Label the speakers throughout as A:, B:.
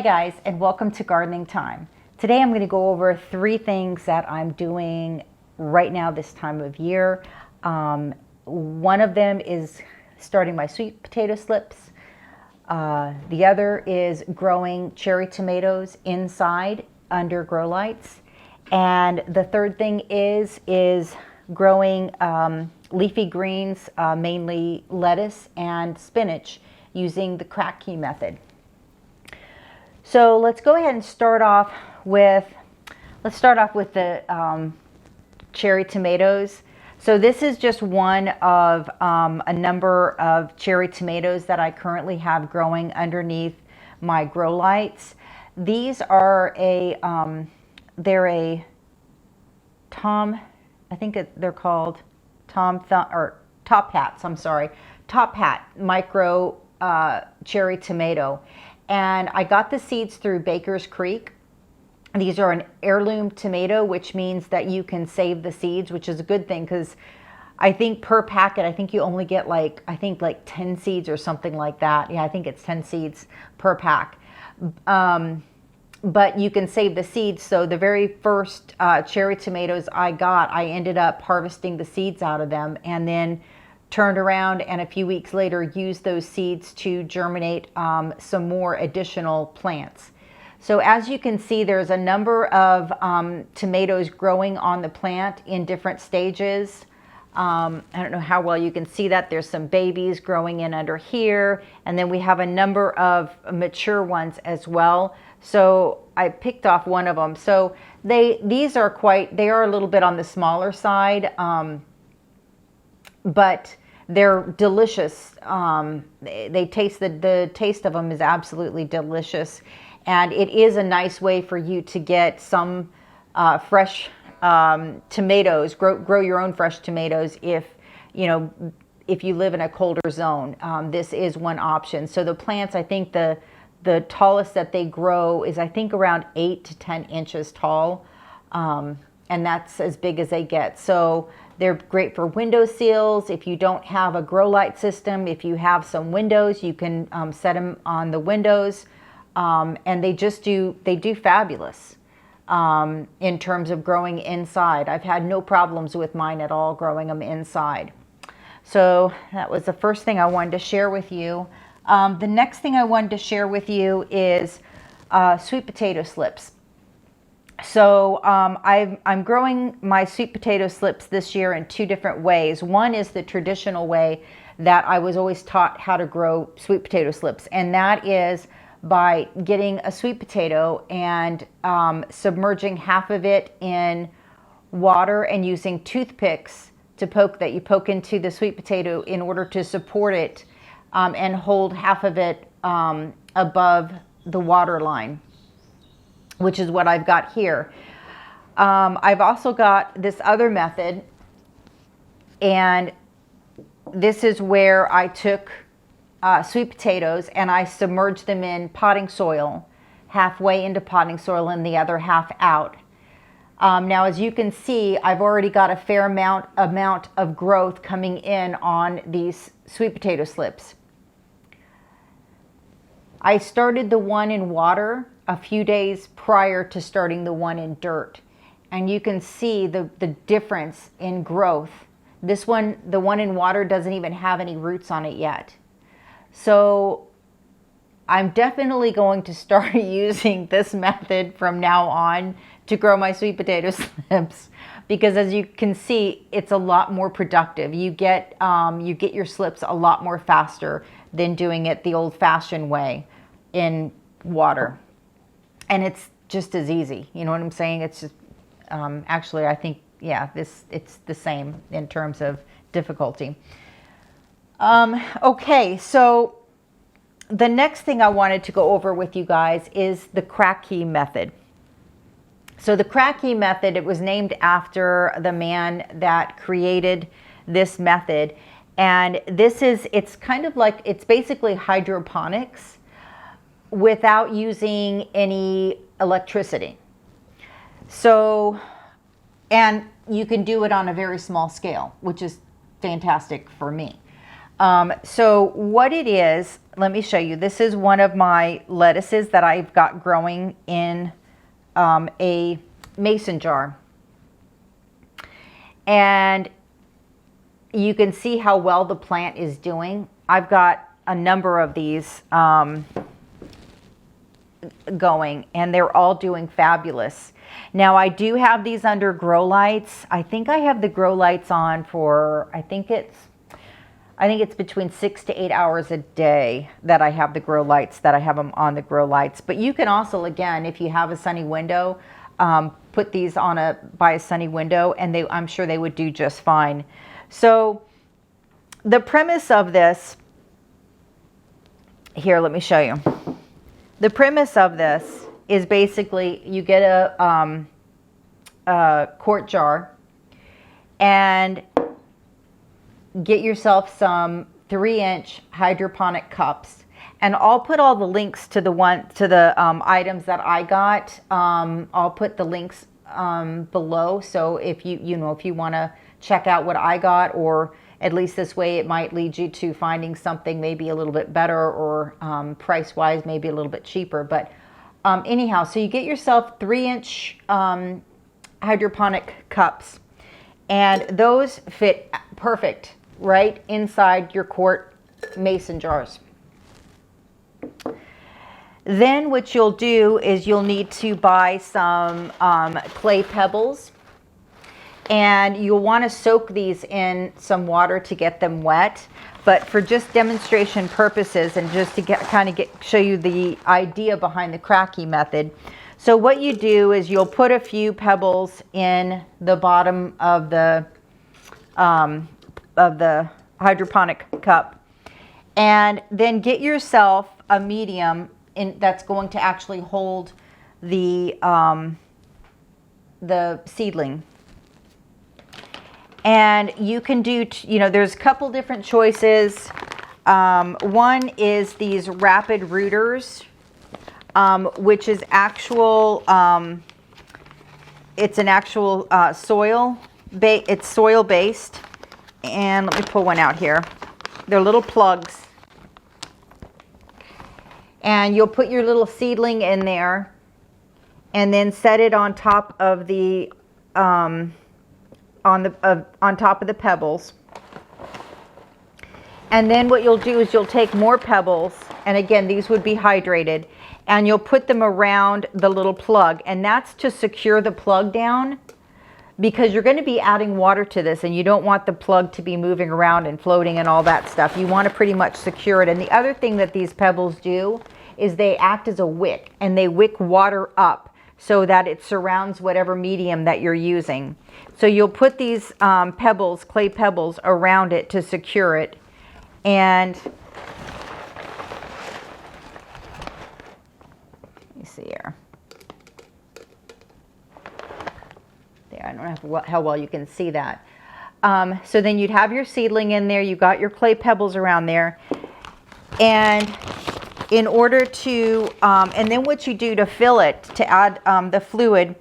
A: Hi guys, and welcome to Gardening Time. Today I'm going to go over 3 things that I'm doing right now this time of year. One of them is starting my sweet potato slips. The other is growing cherry tomatoes inside under grow lights. And the third thing is growing leafy greens, mainly lettuce and spinach, using the Kratky method. So let's go ahead and start off with the cherry tomatoes. So this is just one of a number of cherry tomatoes that I currently have growing underneath my grow lights. These are they're a they're called top hats. I'm sorry, top hat micro cherry tomato. And I got the seeds through Baker's Creek. These are an heirloom tomato, which means that you can save the seeds, which is a good thing, because I think per packet, I think you only get like 10 seeds or something like that. Yeah, I think it's 10 seeds per pack. But you can save the seeds. So the very first cherry tomatoes I got, I ended up harvesting the seeds out of them and then turned around and a few weeks later used those seeds to germinate some more additional plants. So as you can see, there's a number of tomatoes growing on the plant in different stages. I don't know how well you can see that. There's some babies growing in under here, and then we have a number of mature ones as well. So I picked off one of them. So they are a little bit on the smaller side, but they're delicious. They taste the taste of them is absolutely delicious, and it is a nice way for you to get some fresh tomatoes. Grow your own fresh tomatoes if you live in a colder zone. This is one option. So the plants, I think the tallest that they grow is around 8 to 10 inches tall, and that's as big as they get. So they're great for window sills. If you don't have a grow light system, if you have some windows, you can set them on the windows, and they do fabulous in terms of growing inside. I've had no problems with mine at all growing them inside. So that was the first thing I wanted to share with you. The next thing I wanted to share with you is sweet potato slips. So I'm growing my sweet potato slips this year in 2 different ways. One is the traditional way that I was always taught how to grow sweet potato slips, and that is by getting a sweet potato and submerging half of it in water and using toothpicks to poke into the sweet potato in order to support it, and hold half of it above the water line, which is what I've got here. I've also got this other method, and this is where I took sweet potatoes and I submerged them in potting soil, halfway into potting soil and the other half out. Now, as you can see, I've already got a fair amount of growth coming in on these sweet potato slips. I started the one in water a few days prior to starting the one in dirt, and you can see the difference in growth. This one, the one in water, doesn't even have any roots on it yet. So I'm definitely going to start using this method from now on to grow my sweet potato slips, because as you can see, it's a lot more productive. You get your slips a lot more faster than doing it the old-fashioned way in water. And it's just as easy. You know what I'm saying? It's just, actually, I think, yeah, it's the same in terms of difficulty. Okay, so the next thing I wanted to go over with you guys is the Kratky method. So the Kratky method, it was named after the man that created this method. And it's basically hydroponics without using any electricity. So, and you can do it on a very small scale, which is fantastic for me. So what it is, let me show you. This is one of my lettuces that I've got growing in a mason jar. And you can see how well the plant is doing. I've got a number of these going, and they're all doing fabulous. Now I do have these under grow lights. I think I have the grow lights on for, I think it's between 6 to 8 hours a day that I have the grow lights, that I have them on the grow lights. But you can also, again, if you have a sunny window, put these on by a sunny window, and I'm sure they would do just fine. So the premise of this, here, let me show you. The premise of this is basically you get a quart jar and get yourself some 3-inch hydroponic cups. And I'll put all the links to the items that I got. I'll put the links below. So if if you want to check out what I got, or at least this way it might lead you to finding something maybe a little bit better, or price-wise maybe a little bit cheaper. But anyhow, so you get yourself 3-inch hydroponic cups, and those fit perfect right inside your quart mason jars. Then what you'll do is you'll need to buy some clay pebbles, and you'll want to soak these in some water to get them wet. But for just demonstration purposes, and just to show you the idea behind the Kratky method, so what you do is you'll put a few pebbles in the bottom of the hydroponic cup, and then get yourself a medium that's going to actually hold the seedling. And you can do, there's a couple different choices. One is these rapid rooters, which is actual, it's an actual it's soil based. And let me pull one out here. They're little plugs. And you'll put your little seedling in there, and then set it on top of the on top of the pebbles. And then what you'll do is you'll take more pebbles, and again these would be hydrated, and you'll put them around the little plug, and that's to secure the plug down, because you're going to be adding water to this, and you don't want the plug to be moving around and floating and all that stuff. You want to pretty much secure it. And the other thing that these pebbles do is they act as a wick, and they wick water up so that it surrounds whatever medium that you're using. So you'll put these pebbles, clay pebbles, around it to secure it. And let me see here. There, I don't know how well you can see that. So then you'd have your seedling in there. You got your clay pebbles around there. And in order to, and then what you do to fill it, to add the fluid,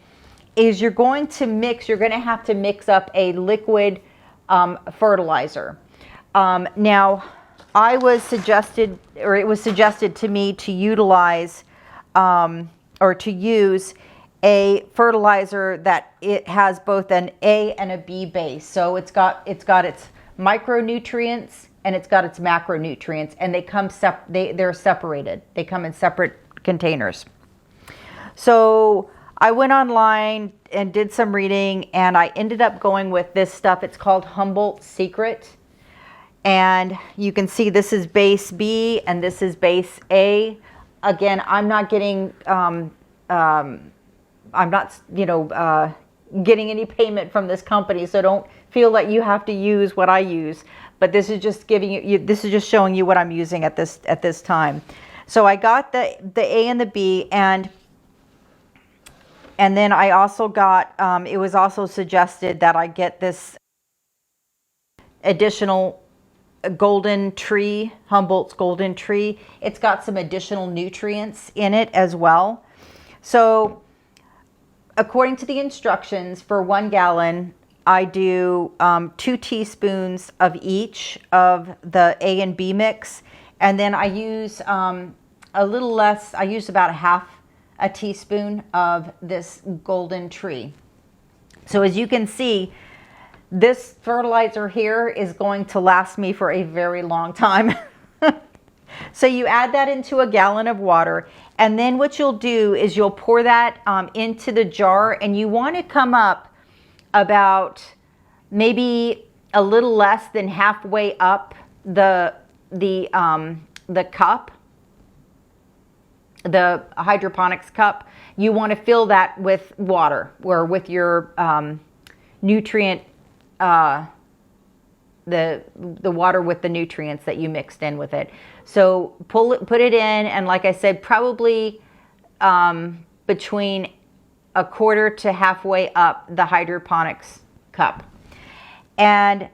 A: is you're going to have to mix up a liquid fertilizer. Now, it was suggested to me to utilize or to use a fertilizer that it has both an A and a B base. So it's got its micronutrients and it's got its macronutrients, and they're separated. They come in separate containers. So I went online and did some reading, and I ended up going with this stuff. It's called Humboldt's Secret. And you can see this is base B and this is base A. Again, I'm not getting, getting any payment from this company, so don't feel that you have to use what I use. But this is just this is just showing you what I'm using at this time. So I got the A and the B, and then I also got, it was also suggested that I get this additional golden tree, Humboldt's golden tree. It's got some additional nutrients in it as well. So according to the instructions, for 1 gallon, I do 2 teaspoons of each of the A and B mix, And then I use a little less, I use about a teaspoon of this golden tree. So as you can see, this fertilizer here is going to last me for a very long time. So you add that into a gallon of water, and then what you'll do is you'll pour that into the jar, and you want to come up about maybe a little less than halfway up the cup, the hydroponics cup. You want to fill that with water, or with your nutrient, the water with the nutrients that you mixed in with it. So put it in, and like I said, probably between a quarter to halfway up the hydroponics cup. And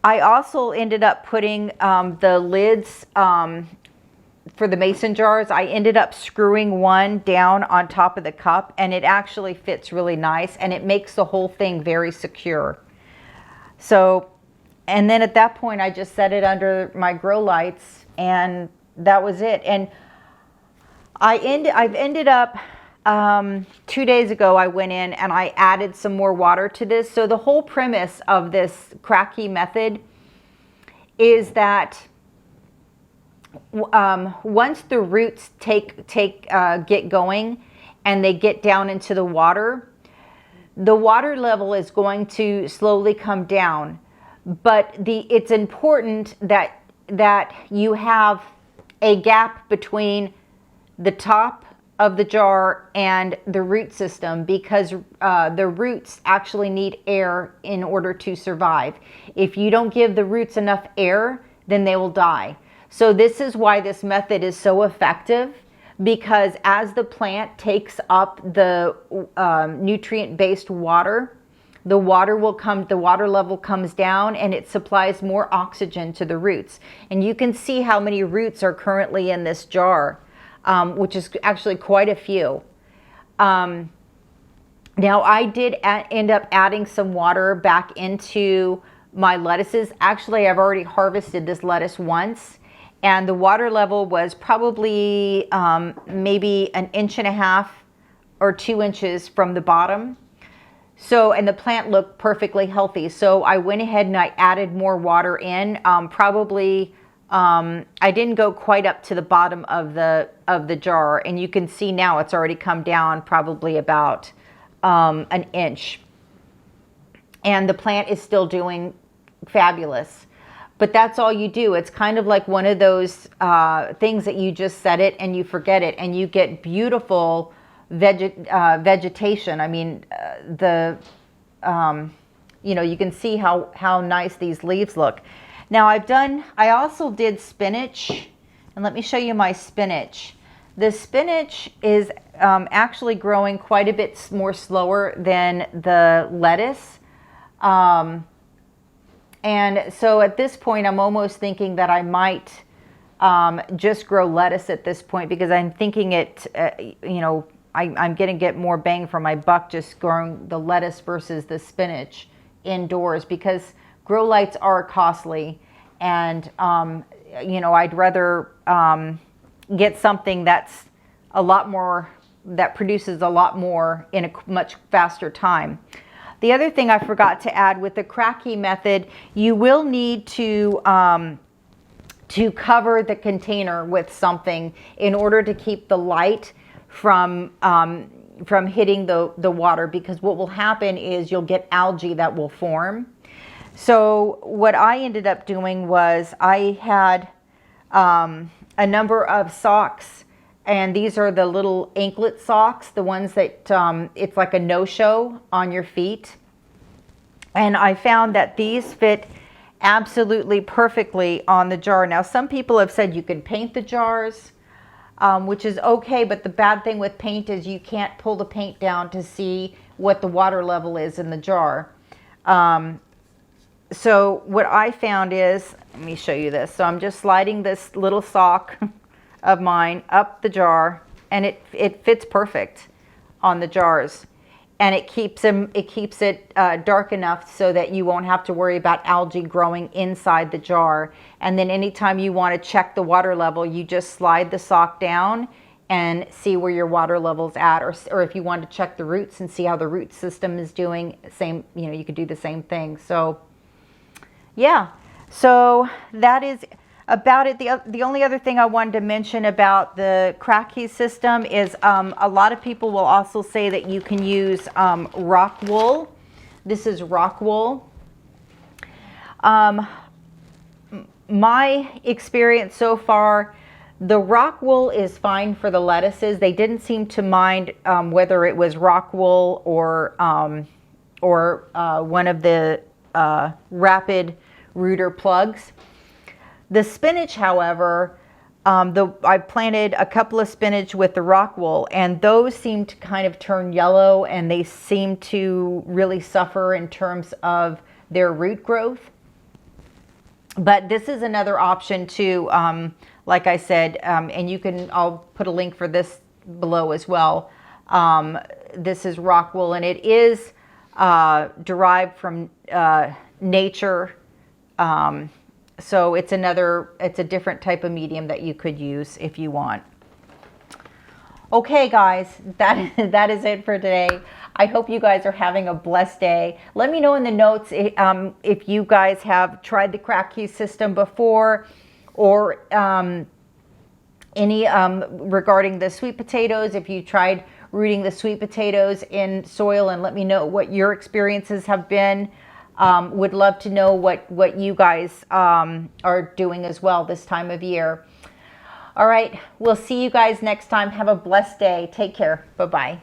A: I also ended up putting the lids for the mason jars. I ended up screwing one down on top of the cup, and it actually fits really nice, and it makes the whole thing very secure. So, and then at that point I just set it under my grow lights, and that was it. And I've ended up 2 days ago I went in and I added some more water to this. So the whole premise of this Kratky method is that once the roots get going and they get down into the water level is going to slowly come down. But it's important that you have a gap between the top of the jar and the root system, because the roots actually need air in order to survive. If you don't give the roots enough air, then they will die. So this is why this method is so effective, because as the plant takes up the nutrient-based water, the water level comes down, and it supplies more oxygen to the roots. And you can see how many roots are currently in this jar, which is actually quite a few. Now I did end up adding some water back into my lettuces. Actually, I've already harvested this lettuce once, and the water level was probably maybe 1.5 inches or 2 inches from the bottom. So, and the plant looked perfectly healthy. So I went ahead and I added more water in. I didn't go quite up to the bottom of the jar, and you can see now it's already come down probably about 1 inch. And the plant is still doing fabulous. But that's all you do. It's kind of like one of those things that you just set it and you forget it, and you get beautiful vegetation. I mean, you can see how nice these leaves look. Now I also did spinach, and let me show you my spinach. The spinach is actually growing quite a bit more slower than the lettuce. And so at this point, I'm almost thinking that I might just grow lettuce at this point, because I'm thinking I'm going to get more bang for my buck just growing the lettuce versus the spinach indoors, because grow lights are costly, and I'd rather get something that's a lot more, that produces a lot more in a much faster time. The other thing I forgot to add, with the Kratky method, you will need to cover the container with something in order to keep the light from hitting the water, because what will happen is you'll get algae that will form. So what I ended up doing was I had a number of socks, and these are the little anklet socks, the ones that it's like a no-show on your feet. And I found that these fit absolutely perfectly on the jar. Now, some people have said you can paint the jars, which is okay, but the bad thing with paint is you can't pull the paint down to see what the water level is in the jar. So what I found is, let me show you this. So I'm just sliding this little sock of mine up the jar, and it fits perfect on the jars. and it keeps it dark enough so that you won't have to worry about algae growing inside the jar. And then anytime you want to check the water level, you just slide the sock down and see where your water level's at, or if you want to check the roots and see how the root system is doing, same, you know, you could do the same thing. So yeah, so that is about it. The only other thing I wanted to mention about the Kratky system is a lot of people will also say that you can use rock wool. This is rock wool. My experience so far, the rock wool is fine for the lettuces. They didn't seem to mind whether it was rock wool or one of the rapid rooter plugs. The spinach, however, I planted a couple of spinach with the rock wool, and those seem to kind of turn yellow, and they seem to really suffer in terms of their root growth. But this is another option too, like I said, and I'll put a link for this below as well. This is rock wool, and it is derived from nature. So it's a different type of medium that you could use if you want. Okay, guys, that is it for today. I hope you guys are having a blessed day. Let me know in the notes if you guys have tried the Kratky system before, or any regarding the sweet potatoes. If you tried rooting the sweet potatoes in soil, and let me know what your experiences have been. Would love to know what you guys are doing as well this time of year. All right, we'll see you guys next time. Have a blessed day. Take care. Bye-bye.